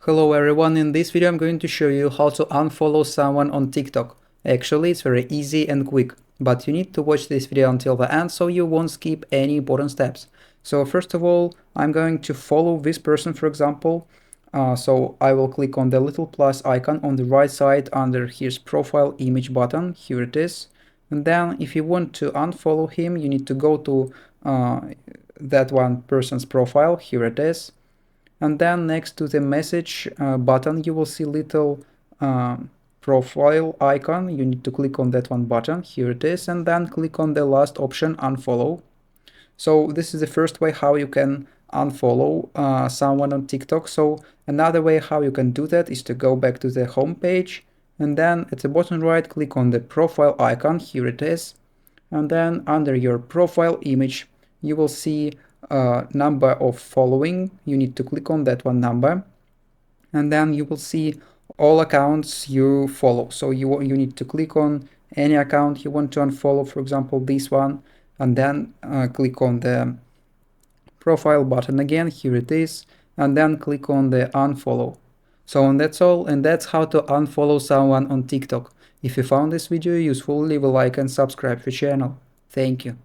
Hello everyone, in this video I'm going to show you how to unfollow someone on TikTok. Actually, it's very easy and quick, but you need to watch this video until the end so you won't skip any important steps. So first of all, I'm going to follow this person, for example. So I will click on the little plus icon on the right side under his profile image button. Here it is. And then if you want to unfollow him, you need to go to that one person's profile. Here it is. And then next to the message button you will see little profile icon. You need to click on that one button. Here it is, and then click on the last option, unfollow. So this is the first way how you can unfollow someone on TikTok. So another way how you can do that is to go back to the home page, and then at the bottom right click on the profile icon. Here it is, and then under your profile image you will see number of following. You need to click on that one number, and then you will see all accounts you follow. So you need to click on any account you want to unfollow, for example this one, and then click on the profile button again. Here it is, and then click on the unfollow. So and that's all, and that's how to unfollow someone on TikTok. If you found this video useful, leave a like and subscribe to the channel. Thank you.